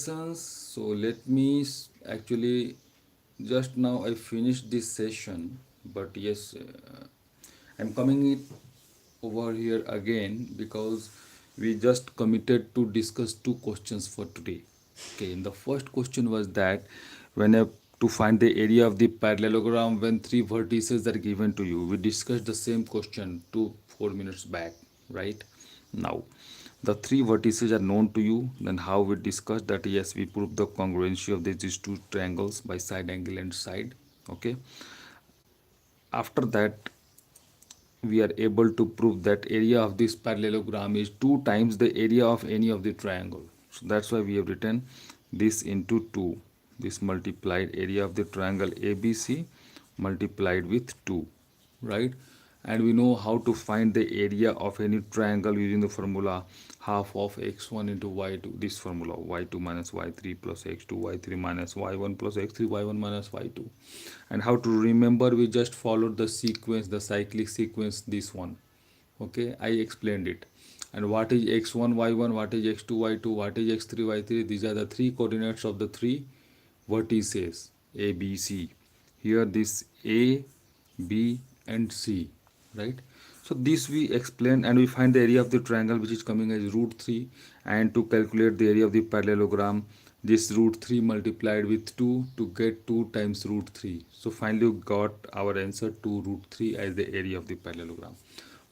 So let me actually just now I finished this session, but yes, I'm coming it over here again because we just committed to discuss two questions for today. Okay, and the first question was that when to find the area of the parallelogram when three vertices are given to you. We discussed the same question 4 minutes back, right? Now, the three vertices are known to you. Then how we discussed that yes, we prove the congruency of these two triangles by side angle and side. Okay. After that, we are able to prove that area of this parallelogram is two times the area of any of the triangle. So that's why we have written this into 2. This multiplied area of the triangle ABC multiplied with 2, right? And we know how to find the area of any triangle using the formula half of x1 into y2. This formula y2 minus y3 plus x2 y3 minus y1 plus x3 y1 minus y2. And how to remember, we just followed the sequence, the cyclic sequence, this one. Okay, I explained it. And what is x1 y1, what is x2 y2, what is x3 y3? These are the three coordinates of the three vertices a b c. Here this a, b and c, right? So this we explain, and we find the area of the triangle which is coming as root 3. And to calculate the area of the parallelogram, this root 3 multiplied with 2 to get 2 times root 3. So finally we got our answer 2 root 3 as the area of the parallelogram.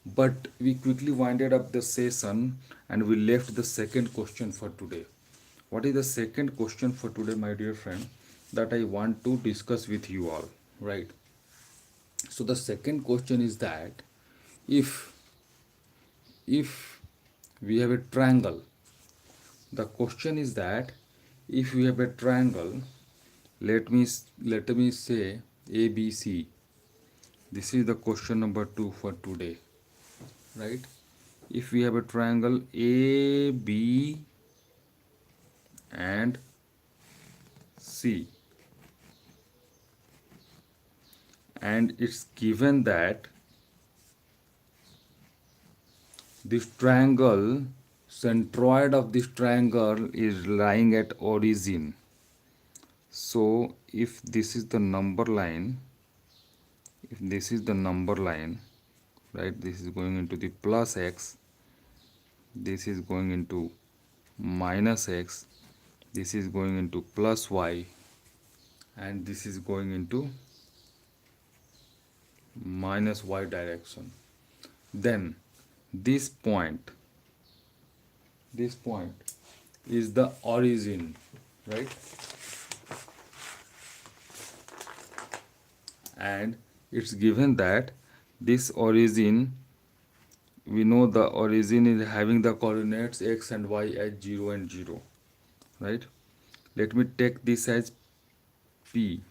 But we quickly winded up the session and we left the second question for today. What is the second question for today, my dear friend, that I want to discuss with you all, right? So the second question is that if if we have a triangle, the question is that if we have a triangle, let me say ABC. This is the question number 2 for today, right? If we have a triangle AB and C, and it's given that this triangle, centroid of this triangle is lying at origin. So if this is the number line, if this is the number line, right, this is going into the plus x, this is going into minus x, this is going into plus y, and this is going into minus y direction, then this point this point is the origin, right? And it's given that this origin, we know the origin is having the coordinates x and y as 0 and 0, right? Let me take this as p,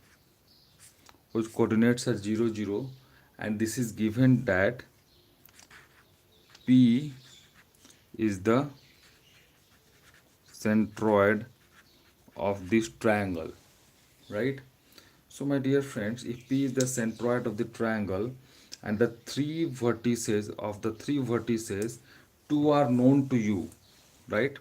whose coordinates are 0 0, and this is given that p is the centroid of this triangle, right? So my dear friends, if P is the centroid of the triangle and the three vertices, two are known to you, right?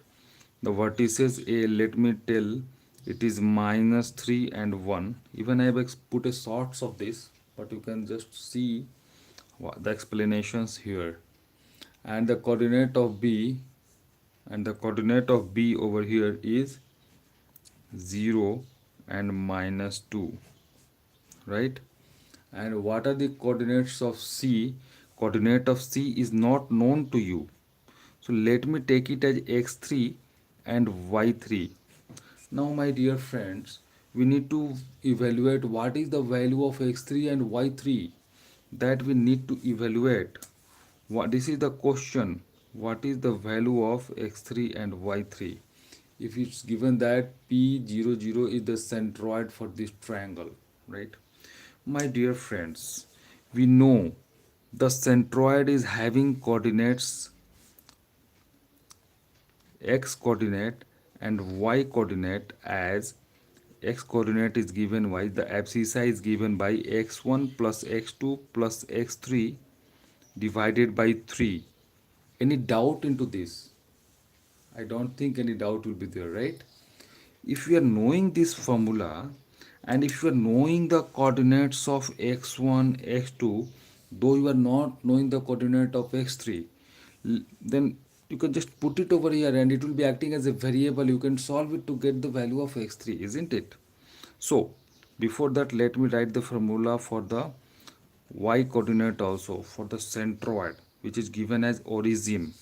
The vertices A, let me tell, it is minus 3 and 1. Even I have put a sorts of this, but you can just see the explanations here. And the coordinate of B, and the coordinate of B over here is 0 and minus 2, right? And what are the coordinates of C? Coordinate of C is not known to you, so let me take it as x3 and y3. Now my dear friends, we need to evaluate what is the value of x3 and y3, that we need to evaluate. What, this is the question, what is the value of x3 and y3? If it's given that p00 is the centroid for this triangle, right? My dear friends, we know the centroid is having coordinates x coordinate and y coordinate. As x coordinate is given y, the abscissa is given by x1 plus x2 plus x3 divided by 3. Any doubt into this? I don't think any doubt will be there, right? if we are knowing this formula, and if you are knowing the coordinates of x1 x2, though you are not knowing the coordinate of x3, then you can just put it over here and it will be acting as a variable. You can solve it to get the value of x3, isn't it? So before that, let me write the formula for the y coordinate also, for the centroid, which is given as origin,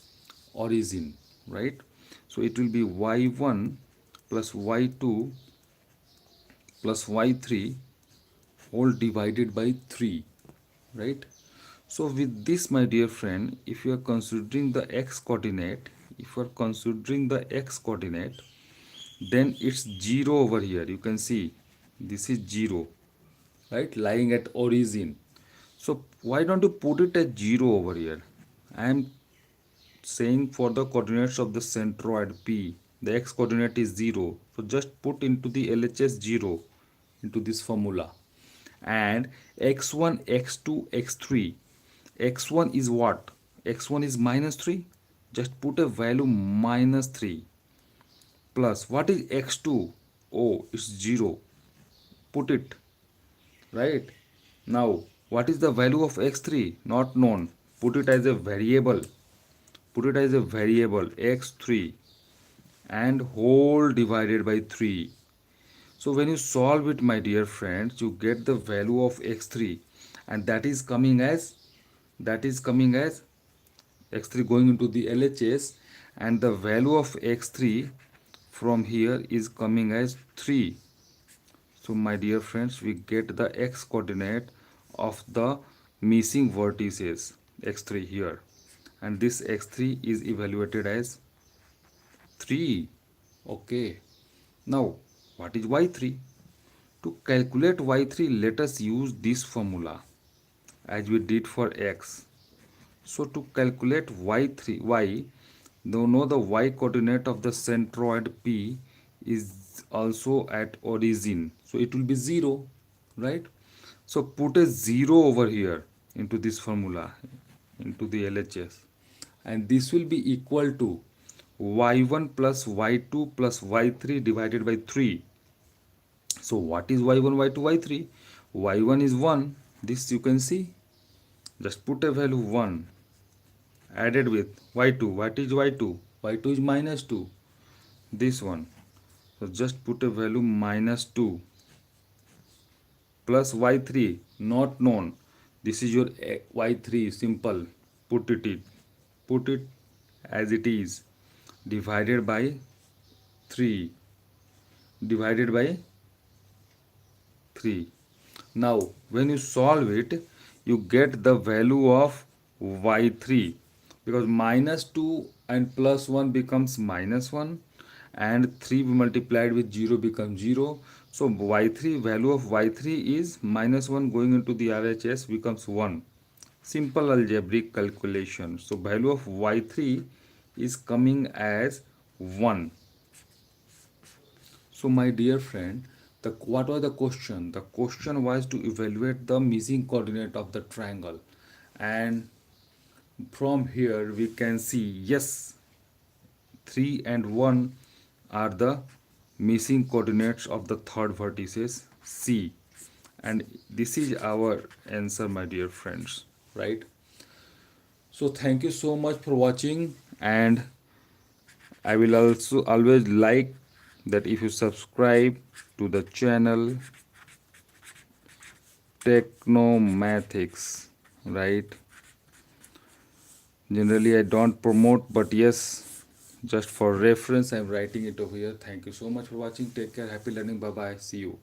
right? So it will be y1 plus y2 plus y3 whole divided by 3, right? So with this, my dear friend, if you are considering the x coordinate, then it's 0 over here. You can see this is 0, right, lying at origin. So why don't you put it as 0 over here? I am saying for the coordinates of the centroid P, the x coordinate is 0. So just put into the LHS 0 into this formula. And x1, x2, x3. x1 is what? x1 is minus 3. Just put a value minus 3. Plus, what is x2? Oh, it's 0. Put it, right? Now, what is the value of x3? Not known. Put it as a variable. X3 and whole divided by 3. So when you solve it, my dear friends, you get the value of x3, and that is coming as x3 going into the LHS, and the value of x3 from here is coming as 3. So my dear friends, we get the x coordinate of the missing vertices x3 here, and this x3 is evaluated as 3. Okay. Now, what is y3? To calculate y3, let us use this formula as we did for x. So to calculate y3, know the y coordinate of the centroid P is also at origin. So it will be 0, right? So put a 0 over here into this formula, into the LHS. And this will be equal to y1 plus y2 plus y3 divided by 3. So what is y1, y2, y3? y1 is 1. This you can see. Just put a value 1 added with y2. What is y2? y2 is minus 2. This one. So just put a value minus 2 plus y3 not known. This is your y3 simple. Put it as it is, divided by 3, divided by 3. Now when you solve it, you get the value of y3, because minus 2 and plus 1 becomes minus 1, and 3 multiplied with 0 becomes 0. So y3, value of y3 is minus 1 going into the RHS becomes 1. Simple algebraic calculation. So value of y3 is coming as 1. So my dear friend, what was the question? The question was to evaluate the missing coordinate of the triangle, and from here we can see, yes, 3 and 1 are the missing coordinates of the third vertices C, and this is our answer, my dear friends, right? So thank you so much for watching, and I will also always like that if you subscribe to the channel Technomathics, right? Generally I don't promote, but yes, just for reference I'm writing it over here. Thank you so much for watching. Take care. Happy learning. Bye bye. See you.